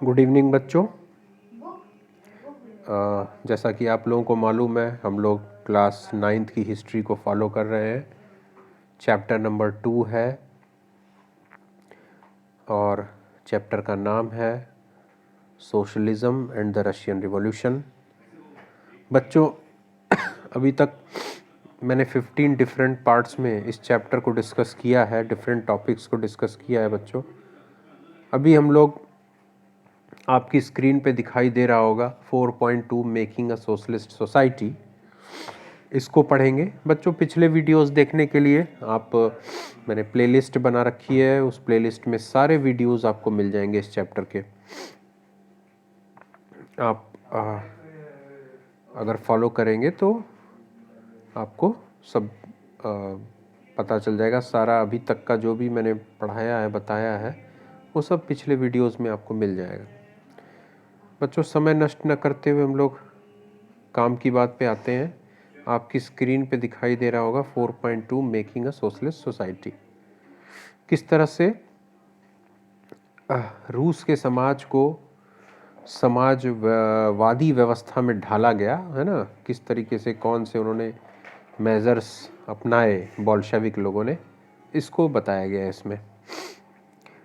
Good evening बच्चों। जैसा कि आप लोगों को मालूम है, हम लोग क्लास 9th की हिस्ट्री को फॉलो कर रहे हैं। चैप्टर नंबर 2 है और चैप्टर का नाम है socialism and the Russian revolution. बच्चों, अभी तक मैंने 15 डिफरेंट पार्ट्स में इस चैप्टर को डिस्कस किया है, डिफरेंट टॉपिक्स को डिस्कस किया है बच्चों। अभी हम लोग, आपकी स्क्रीन पे दिखाई दे रहा होगा 4.2 मेकिंग अ सोशलिस्ट सोसाइटी, इसको पढ़ेंगे बच्चों। पिछले वीडियोस देखने के लिए मैंने प्लेलिस्ट बना रखी है, उस प्लेलिस्ट में सारे वीडियोस आपको मिल जाएंगे इस चैप्टर के। आप अगर फॉलो करेंगे तो आपको सब पता चल जाएगा। सारा अभी तक का जो भी मैंने पढ़ाया है, बताया है, वो सब पिछले वीडियोस में आपको मिल जाएगा। बच्चों, समय नष्ट न करते हुए हम लोग काम की बात पे आते हैं। आपकी स्क्रीन पे दिखाई दे रहा होगा 4.2 मेकिंग अ सोशलिस्ट सोसाइटी। किस तरह से रूस के समाज को समाजवादी व्यवस्था में ढाला गया है ना, किस तरीके से कौन से उन्होंने मेजर्स अपनाए बोल्शेविक लोगों ने, इसको बताया गया है इसमें।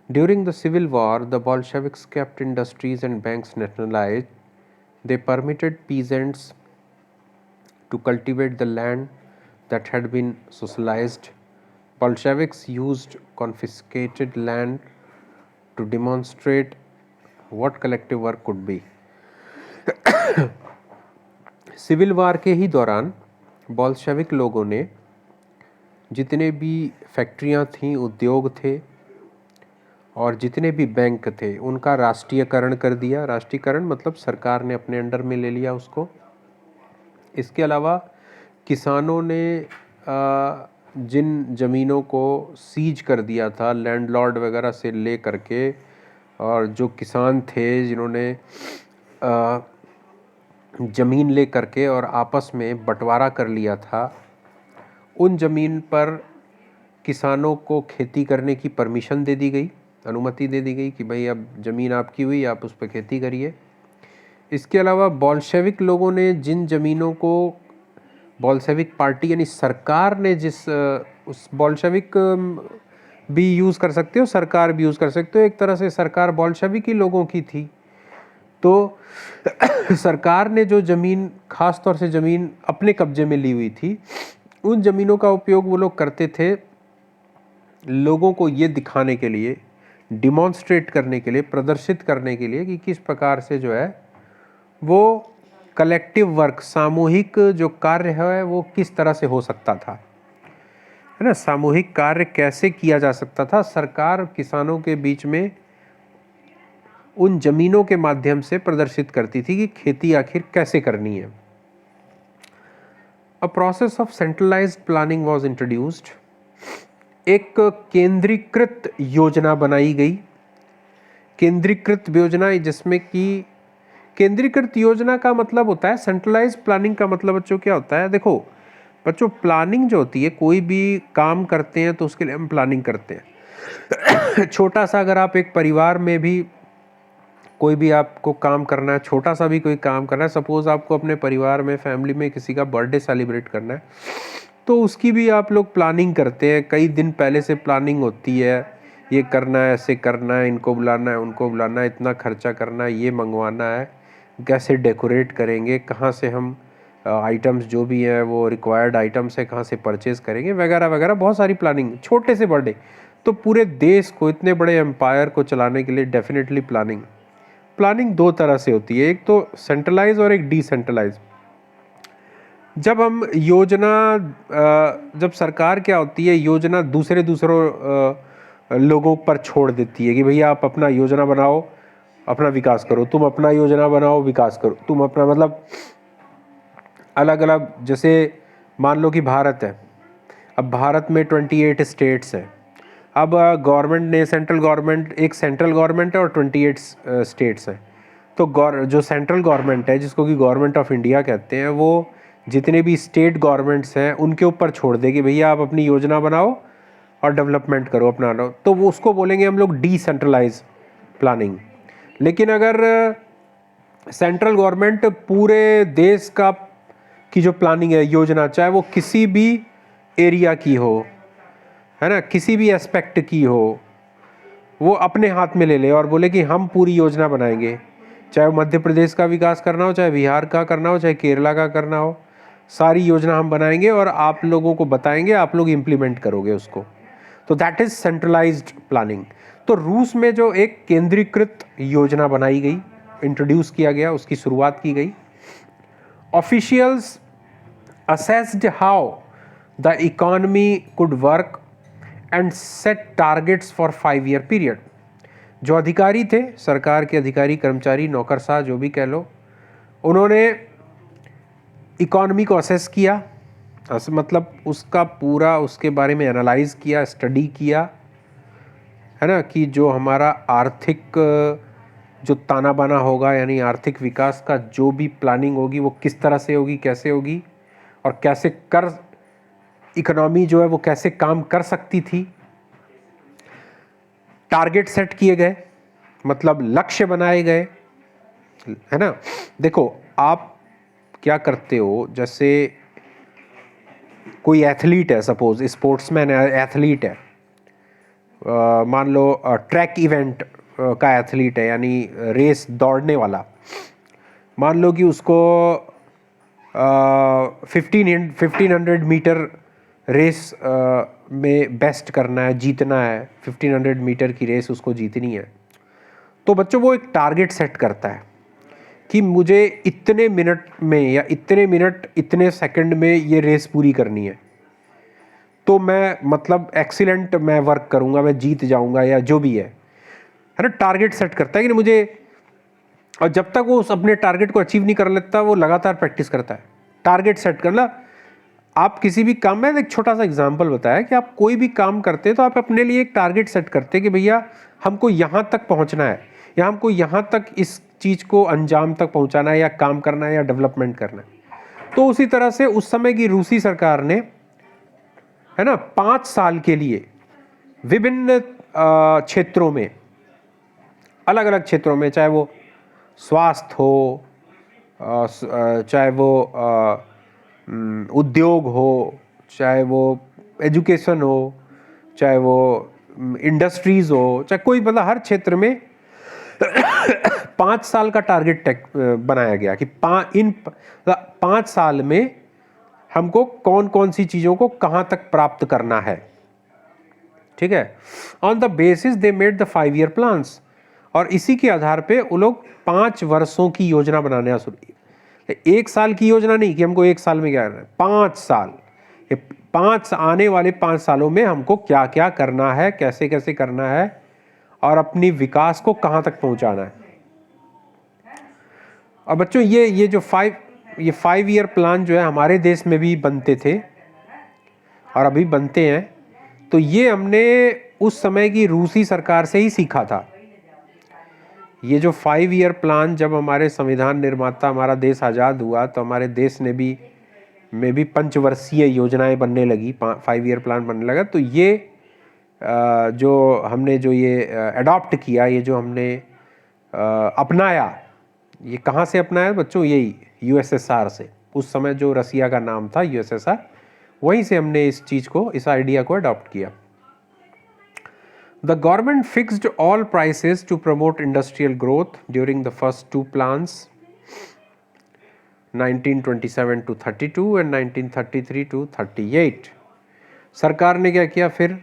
During the civil war the Bolsheviks kept industries and banks nationalised. They permitted peasants to cultivate the land that had been socialized. Bolsheviks used confiscated land to demonstrate what collective work could be. Civil war के ही दौरान Bolshevik लोगों ने जितने भी फैक्ट्रियां थीं, उद्योग थे और जितने भी बैंक थे, उनका राष्ट्रीयकरण कर दिया। राष्ट्रीयकरण मतलब सरकार ने अपने अंडर में ले लिया उसको। इसके अलावा किसानों ने जिन ज़मीनों को सीज कर दिया था लैंडलॉर्ड वगैरह से ले करके, और जो किसान थे जिन्होंने ज़मीन ले करके और आपस में बंटवारा कर लिया था, उन ज़मीन पर किसानों को खेती करने की परमिशन दे दी गई, अनुमति दे दी गई कि भाई अब ज़मीन आपकी हुई, आप उस पर खेती करिए। इसके अलावा बोल्शेविक लोगों ने जिन ज़मीनों को, बोल्शेविक पार्टी यानी सरकार ने उस बोल्शेविक भी यूज़ कर सकते हो, सरकार भी यूज़ कर सकते हो, एक तरह से सरकार बोल्शेविक ही लोगों की थी। तो सरकार ने जो ज़मीन, ख़ास तौर से ज़मीन अपने कब्जे में ली हुई थी, उन ज़मीनों का उपयोग वो लोग करते थे लोगों को ये दिखाने के लिए, डिमॉन्स्ट्रेट करने के लिए, प्रदर्शित करने के लिए कि किस प्रकार से जो है वो कलेक्टिव वर्क, सामूहिक जो कार्य है वो किस तरह से हो सकता था, है ना, सामूहिक कार्य कैसे किया जा सकता था। सरकार किसानों के बीच में उन जमीनों के माध्यम से प्रदर्शित करती थी कि खेती आखिर कैसे करनी है। A process of centralised planning was introduced. एक केंद्रीकृत योजना बनाई गई। केंद्रीकृत योजना, जिसमें कि केंद्रीकृत योजना का मतलब होता है, सेंट्रलाइज्ड प्लानिंग का मतलब बच्चों क्या होता है। देखो बच्चों, प्लानिंग जो होती है, कोई भी काम करते हैं तो उसके लिए हम प्लानिंग करते हैं। छोटा सा, अगर आप एक परिवार में भी कोई भी आपको काम करना है, छोटा सा भी कोई काम करना है, सपोज आपको अपने परिवार में, फैमिली में किसी का बर्थडे सेलिब्रेट करना है, तो उसकी भी आप लोग प्लानिंग करते हैं। कई दिन पहले से प्लानिंग होती है, ये करना है, ऐसे करना है, इनको बुलाना है, उनको बुलाना है, इतना खर्चा करना है, ये मंगवाना है, कैसे डेकोरेट करेंगे, कहाँ से हम आइटम्स जो भी हैं वो रिक्वायर्ड आइटम्स है, कहाँ से परचेज़ करेंगे, वगैरह वगैरह, बहुत सारी प्लानिंग। छोटे से बर्थडे, तो पूरे देश को, इतने बड़े एम्पायर को चलाने के लिए डेफिनेटली प्लानिंग दो तरह से होती है, एक तो सेंट्रलाइज और एक डिसेंट्रलाइज। जब हम योजना, जब सरकार क्या होती है, योजना दूसरों लोगों पर छोड़ देती है कि भैया आप अपना योजना बनाओ, अपना विकास करो, तुम अपना योजना बनाओ, विकास करो, तुम अपना, मतलब अलग अलग। जैसे मान लो कि भारत है, अब भारत में 28 स्टेट्स हैं। अब गवर्नमेंट ने, सेंट्रल गवर्नमेंट, एक सेंट्रल गवर्नमेंट है और 28 स्टेट्स हैं। तो जो सेंट्रल गवर्नमेंट है, जिसको कि गवर्नमेंट ऑफ इंडिया कहते हैं, वो जितने भी स्टेट गवर्नमेंट्स हैं उनके ऊपर छोड़ दे कि भैया आप अपनी योजना बनाओ और डेवलपमेंट करो अपना लो। तो वो उसको बोलेंगे हम लोग डिसेंट्रलाइज प्लानिंग। लेकिन अगर सेंट्रल गवर्नमेंट पूरे देश का की जो प्लानिंग है, योजना, चाहे वो किसी भी एरिया की हो, है ना, किसी भी एस्पेक्ट की हो, वो अपने हाथ में ले ले और बोले कि हम पूरी योजना बनाएंगे, चाहे वो मध्य प्रदेश का विकास करना हो, चाहे बिहार का करना हो, चाहे केरला का करना हो, सारी योजना हम बनाएंगे और आप लोगों को बताएंगे, आप लोग इम्प्लीमेंट करोगे उसको। तो दैट इज सेंट्रलाइज्ड प्लानिंग। तो रूस में जो एक केंद्रीकृत योजना बनाई गई, इंट्रोड्यूस किया गया, उसकी शुरुआत की गई। Officials assessed how the economy could work and set targets for 5-year period। जो अधिकारी थे, सरकार के अधिकारी, कर्मचारी, नौकरशाह, जो भी कह लो, उन्होंने इकॉनमी को असेस किया, मतलब उसका पूरा उसके बारे में एनालाइज किया, स्टडी किया, है ना, कि जो हमारा आर्थिक जो ताना बाना होगा, यानी आर्थिक विकास का जो भी प्लानिंग होगी वो किस तरह से होगी, कैसे होगी, और कैसे कर इकोनॉमी जो है वो कैसे काम कर सकती थी। टारगेट सेट किए गए, मतलब लक्ष्य बनाए गए, है ना। देखो आप क्या करते हो, जैसे कोई एथलीट है, सपोज स्पोर्ट्समैन एथलीट है, मान लो ट्रैक इवेंट का एथलीट है, यानी रेस दौड़ने वाला। मान लो कि उसको 1500 मीटर रेस में बेस्ट करना है, जीतना है, 1500 मीटर की रेस उसको जीतनी है। तो बच्चों वो एक टारगेट सेट करता है कि मुझे इतने मिनट में या इतने मिनट इतने सेकंड में ये रेस पूरी करनी है, तो मैं मतलब एक्सीलेंट मैं वर्क करूंगा, मैं जीत जाऊंगा, या जो भी है ना। टारगेट सेट करता है कि मुझे, और जब तक वो उस अपने टारगेट को अचीव नहीं कर लेता, वो लगातार प्रैक्टिस करता है। टारगेट सेट करना, आप किसी भी काम में, एक छोटा सा एग्जांपल बताया कि आप कोई भी काम करते हैं तो आप अपने लिए एक टारगेट सेट करते हैं कि भैया हमको यहाँ तक पहुँचना है, या हमको यहाँ तक इस चीज़ को अंजाम तक पहुँचाना है, या काम करना है, या डेवलपमेंट करना है। तो उसी तरह से उस समय की रूसी सरकार ने, है ना, 5 साल के लिए विभिन्न क्षेत्रों में, अलग अलग क्षेत्रों में, चाहे वो स्वास्थ्य हो, चाहे वो उद्योग हो, चाहे वो एजुकेशन हो, चाहे वो इंडस्ट्रीज हो, चाहे कोई, मतलब हर क्षेत्र में 5 साल का टारगेट बनाया गया कि इन 5 साल में हमको कौन कौन सी चीज़ों को कहाँ तक प्राप्त करना है। ठीक है, on the basis they made the 5-year plans, और इसी के आधार पे वो लोग 5 वर्षों की योजना बनाना शुरू की। 1 साल की योजना नहीं कि हमको 1 साल में क्या करना है, 5 साल, ये 5 आने वाले 5 सालों में हमको क्या क्या करना है, कैसे कैसे करना है, और अपनी विकास को कहाँ तक पहुँचाना है। और बच्चों ये जो 5-year प्लान जो है हमारे देश में भी बनते थे और अभी बनते हैं। तो ये हमने उस समय की रूसी सरकार से ही सीखा था। ये जो 5-year प्लान, जब हमारे संविधान निर्माता, हमारा देश आज़ाद हुआ, तो हमारे देश ने भी में भी पंचवर्षीय योजनाएं बनने लगी, 5-year प्लान बनने लगा। तो ये जो हमने जो ये अडॉप्ट किया, ये जो हमने अपनाया, ये कहाँ से अपनाया बच्चों, यही यूएसएसआर से। उस समय जो रसिया का नाम था यूएसएसआर, वहीं से हमने इस चीज़ को, इस आइडिया को अडॉप्ट किया। The government fixed all prices to promote industrial growth during the first 2 plans, 1927 to 32 and 1933 to 38। सरकार ने क्या किया फिर,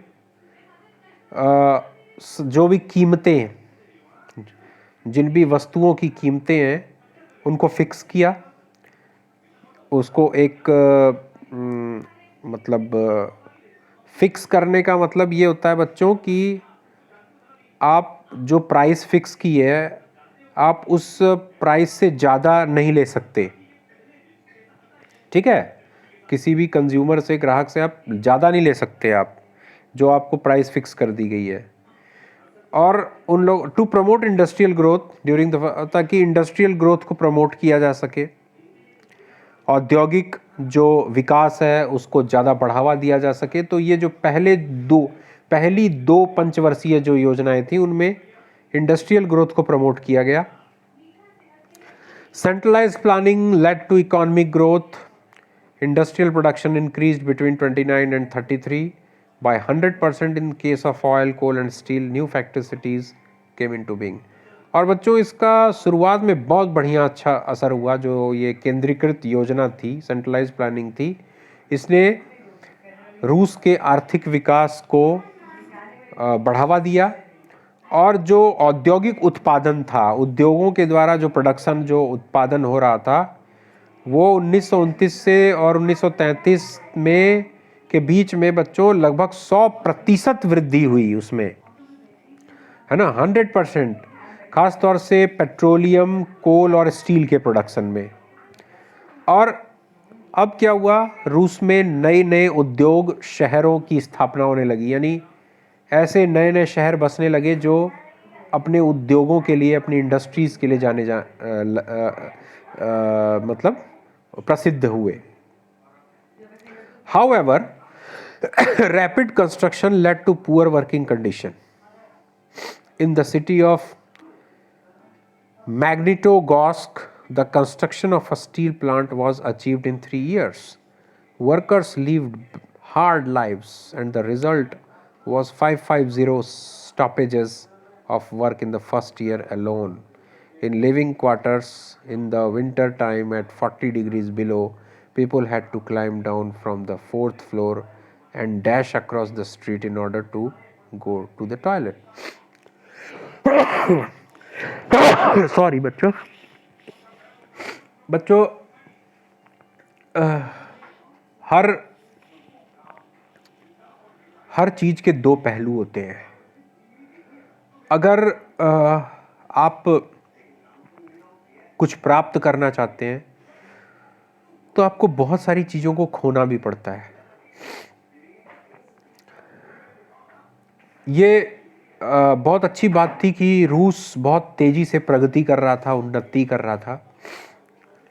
जो भी कीमतें हैं, जिन भी वस्तुओं की कीमतें हैं, उनको फिक्स किया। उसको एक मतलब फिक्स करने का मतलब ये होता है बच्चों कि आप जो प्राइस फिक्स की है, आप उस प्राइस से ज़्यादा नहीं ले सकते। ठीक है, किसी भी कंज्यूमर से, ग्राहक से आप ज़्यादा नहीं ले सकते, आप जो आपको प्राइस फिक्स कर दी गई है। और उन लोग to promote industrial growth during the, ताकि इंडस्ट्रियल ग्रोथ को प्रमोट किया जा सके, औद्योगिक जो विकास है उसको ज़्यादा बढ़ावा दिया जा सके। तो ये जो पहली 2 पंचवर्षीय जो योजनाएं थी, उनमें इंडस्ट्रियल ग्रोथ को प्रमोट किया गया। Centralised planning led to economic growth. Industrial production increased between 29 and 33 by 100% in case of oil, coal and steel. New factory cities came into being. और बच्चों इसका शुरुआत में बहुत बढ़िया अच्छा असर हुआ। जो ये केंद्रीकृत योजना थी, सेंट्रलाइज प्लानिंग थी, इसने रूस के आर्थिक विकास को बढ़ावा दिया और जो औद्योगिक उत्पादन था, उद्योगों के द्वारा जो प्रोडक्शन, जो उत्पादन हो रहा था, वो 1929 से और 1933 में के बीच में बच्चों लगभग 100% वृद्धि हुई उसमें, है ना, 100%, खास तौर से पेट्रोलियम, कोल और स्टील के प्रोडक्शन में। और अब क्या हुआ, रूस में नए नए उद्योग शहरों की स्थापना होने लगी, यानी ऐसे नए नए शहर बसने लगे जो अपने उद्योगों के लिए, अपनी इंडस्ट्रीज के लिए मतलब प्रसिद्ध हुए। However, rapid construction led to poor working condition. In the city of Magnitogorsk, the construction of a steel plant was achieved in 3 years. Workers lived hard lives and the result was 550 stoppages of work in the first year alone. In living quarters in the winter time at 40 degrees below, people had to climb down from the 4th floor and dash across the street in order to go to the toilet. Sorry बच्चों, हर चीज के दो पहलू होते हैं। अगर आप कुछ प्राप्त करना चाहते हैं तो आपको बहुत सारी चीजों को खोना भी पड़ता है। ये बहुत अच्छी बात थी कि रूस बहुत तेजी से प्रगति कर रहा था, उन्नति कर रहा था,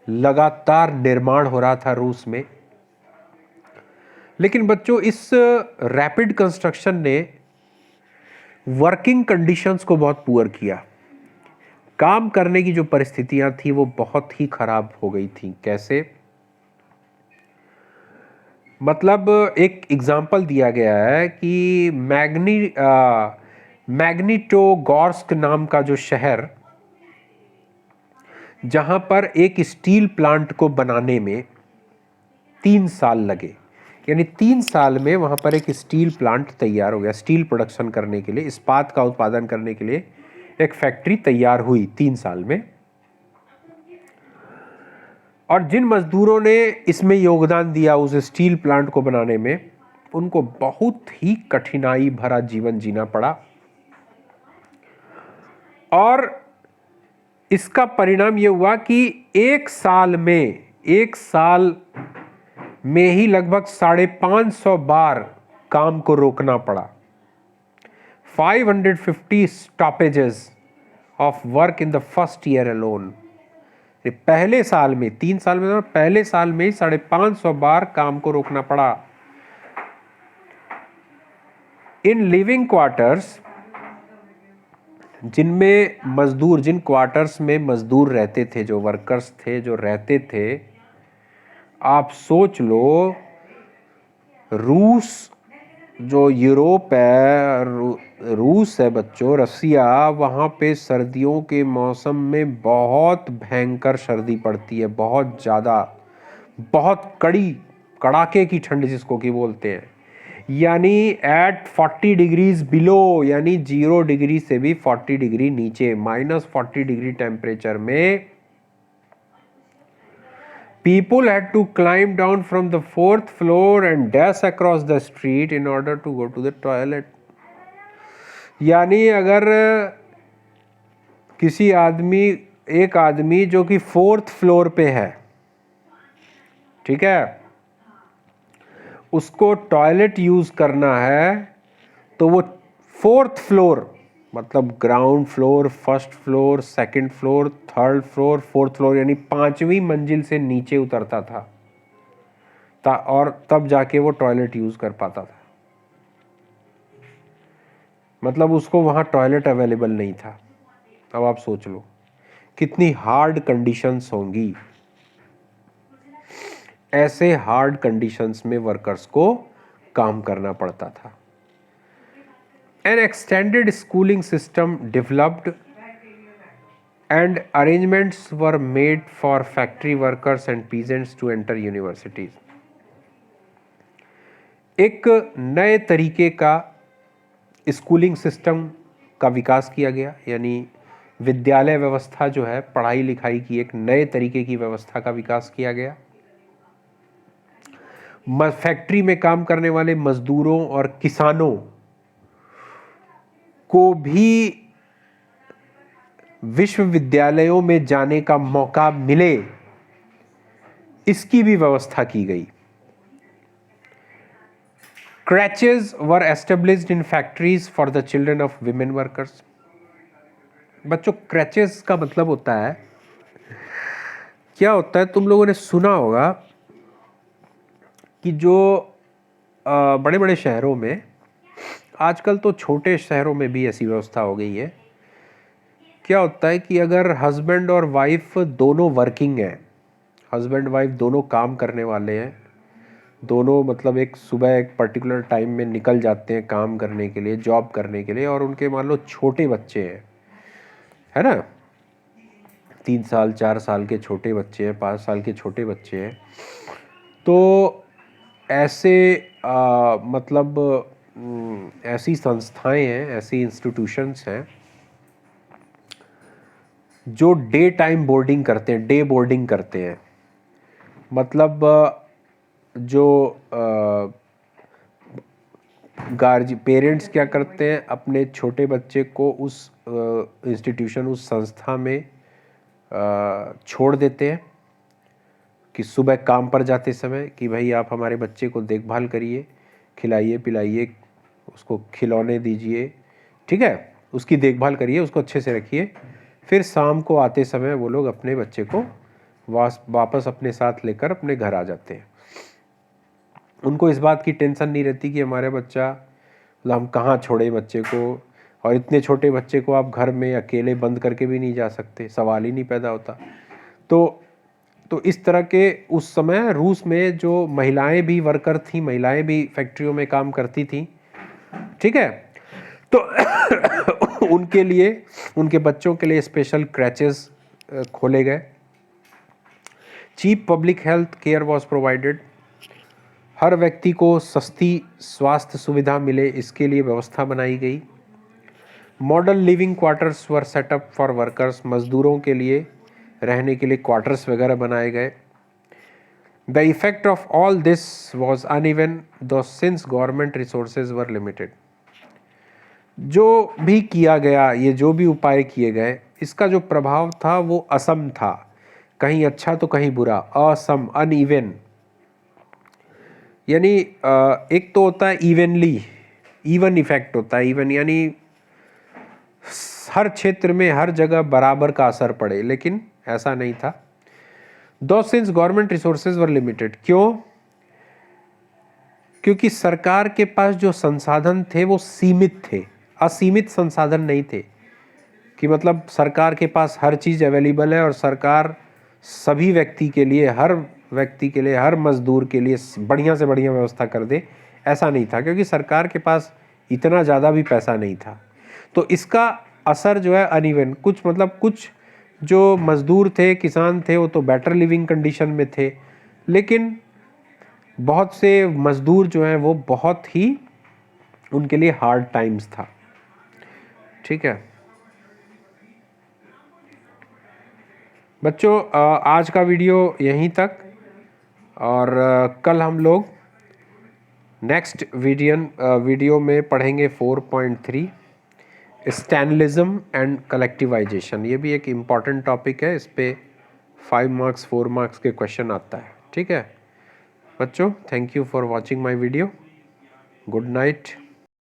लगातार निर्माण हो रहा था रूस में। लेकिन बच्चों इस रैपिड कंस्ट्रक्शन ने वर्किंग कंडीशंस को बहुत पुअर किया। काम करने की जो परिस्थितियां थी वो बहुत ही खराब हो गई थी। कैसे? मतलब एक एग्जाम्पल दिया गया है कि मैग्निटोगोर्स्क नाम का जो शहर, जहां पर एक स्टील प्लांट को बनाने में 3 साल लगे, यानी 3 साल में वहां पर एक स्टील प्लांट तैयार हो गया। स्टील प्रोडक्शन करने के लिए, इस्पात का उत्पादन करने के लिए एक फैक्ट्री तैयार हुई 3 साल में। और जिन मजदूरों ने इसमें योगदान दिया उस स्टील प्लांट को बनाने में, उनको बहुत ही कठिनाई भरा जीवन जीना पड़ा। और इसका परिणाम यह हुआ कि एक साल में ही लगभग 550 बार काम को रोकना पड़ा। 550 stoppages of work in the first year alone. पहले साल में, 3 साल में, पहले साल में ही 550 बार काम को रोकना पड़ा। इन लिविंग क्वार्टर्स, जिनमें मजदूर, जिन क्वार्टर्स में मजदूर रहते थे, जो वर्कर्स थे जो रहते थे, आप सोच लो रूस, जो यूरोप है, रूस है बच्चों, रसिया, वहाँ पे सर्दियों के मौसम में बहुत भयंकर सर्दी पड़ती है, बहुत ज़्यादा, बहुत कड़ाके की ठंड जिसको कि बोलते हैं। यानी एट 40 डिग्रीज बिलो, यानी 0 डिग्री से भी 40 डिग्री नीचे, -40 डिग्री टेम्परेचर में people had to climb down from the 4th floor and dash across the street in order to go to the toilet. यानी अगर एक आदमी जो कि 4th फ्लोर पे है, ठीक है, उसको टॉयलेट यूज करना है, तो वो 4th फ्लोर, मतलब ground floor, first floor, second floor, third floor, 4th floor, यानी 5वीं मंजिल से नीचे उतरता था और तब जाके वो टॉयलेट यूज कर पाता था। मतलब उसको वहां टॉयलेट अवेलेबल नहीं था। अब आप सोच लो कितनी हार्ड कंडीशंस होंगी। ऐसे हार्ड कंडीशंस में वर्कर्स को काम करना पड़ता था। An extended schooling system developed and arrangements were made for factory workers and peasants to enter universities. एक नए तरीके का स्कूलिंग सिस्टम का विकास किया गया, यानी विद्यालय व्यवस्था जो है, पढ़ाई लिखाई की एक नए तरीके की व्यवस्था का विकास किया गया। फैक्ट्री में काम करने वाले मजदूरों और किसानों को भी विश्वविद्यालयों में जाने का मौका मिले, इसकी भी व्यवस्था की गई। Crèches were established in factories for the children of women workers. बच्चों, क्रैचेस का मतलब होता है, क्या होता है, तुम लोगों ने सुना होगा कि जो बड़े बड़े शहरों में, आजकल तो छोटे शहरों में भी ऐसी व्यवस्था हो गई है, क्या होता है कि अगर हस्बैंड और वाइफ दोनों वर्किंग हैं, हस्बैंड वाइफ दोनों काम करने वाले हैं, दोनों मतलब एक सुबह एक पर्टिकुलर टाइम में निकल जाते हैं काम करने के लिए, जॉब करने के लिए, और उनके मान लो छोटे बच्चे हैं, है ना, 3 साल 4 साल के छोटे बच्चे हैं, 5 साल के छोटे बच्चे हैं, तो ऐसे मतलब ऐसी संस्थाएं हैं, ऐसी इंस्टीट्यूशंस हैं जो डे टाइम बोर्डिंग करते हैं, डे बोर्डिंग करते हैं। मतलब जो पेरेंट्स क्या करते हैं, अपने छोटे बच्चे को उस इंस्टीट्यूशन, उस संस्था में छोड़ देते हैं कि सुबह काम पर जाते समय कि भाई आप हमारे बच्चे को देखभाल करिए, खिलाइए पिलाइए, उसको खिलौने दीजिए, ठीक है, उसकी देखभाल करिए, उसको अच्छे से रखिए। फिर शाम को आते समय वो लोग अपने बच्चे को वापस अपने साथ लेकर अपने घर आ जाते हैं। उनको इस बात की टेंशन नहीं रहती कि हमारे बच्चा, मतलब हम कहाँ छोड़े बच्चे को, और इतने छोटे बच्चे को आप घर में अकेले बंद करके भी नहीं जा सकते, सवाल ही नहीं पैदा होता। तो इस तरह के उस समय रूस में जो महिलाएं भी वर्कर थी, महिलाएं भी फैक्ट्रियों में काम करती थी, ठीक है, तो उनके लिए, उनके बच्चों के लिए स्पेशल क्रैचेस खोले गए। Cheap public health care was provided, हर व्यक्ति को सस्ती स्वास्थ्य सुविधा मिले, इसके लिए व्यवस्था बनाई गई। Model living quarters were set up for workers, मजदूरों के लिए रहने के लिए क्वार्टर्स वगैरह बनाए गए। The effect of all this was uneven though since government resources were limited. जो भी किया गया, ये जो भी उपाय किए गए, इसका जो प्रभाव था वो असम था, कहीं अच्छा तो कहीं बुरा, असम, अनइवन। यानी एक तो होता है इवनली, इवन इफेक्ट होता है, इवन यानी हर क्षेत्र में हर जगह बराबर का असर पड़े, लेकिन ऐसा नहीं था। दो since government resources were limited, क्यों? क्योंकि सरकार के पास जो संसाधन थे वो सीमित थे, असीमित संसाधन नहीं थे कि मतलब सरकार के पास हर चीज़ अवेलेबल है और सरकार सभी व्यक्ति के लिए, हर व्यक्ति के लिए, हर मजदूर के लिए बढ़िया से बढ़िया व्यवस्था कर दे, ऐसा नहीं था, क्योंकि सरकार के पास इतना ज़्यादा भी पैसा नहीं था। तो इसका असर जो है अनइवन, कुछ मतलब कुछ जो मजदूर थे, किसान थे, वो तो बेटर लिविंग कंडीशन में थे, लेकिन बहुत से मजदूर जो हैं वो बहुत ही, उनके लिए हार्ड टाइम्स था, ठीक है बच्चों। आज का वीडियो यहीं तक, और कल हम लोग नेक्स्ट वीडियो में पढ़ेंगे 4.3 स्टैलिनिज्म एंड कलेक्टिवाइजेशन। ये भी एक इम्पॉर्टेंट टॉपिक है, इस पे 5 मार्क्स 4 मार्क्स के क्वेश्चन आता है, ठीक है बच्चों। Thank you for watching my video, good night.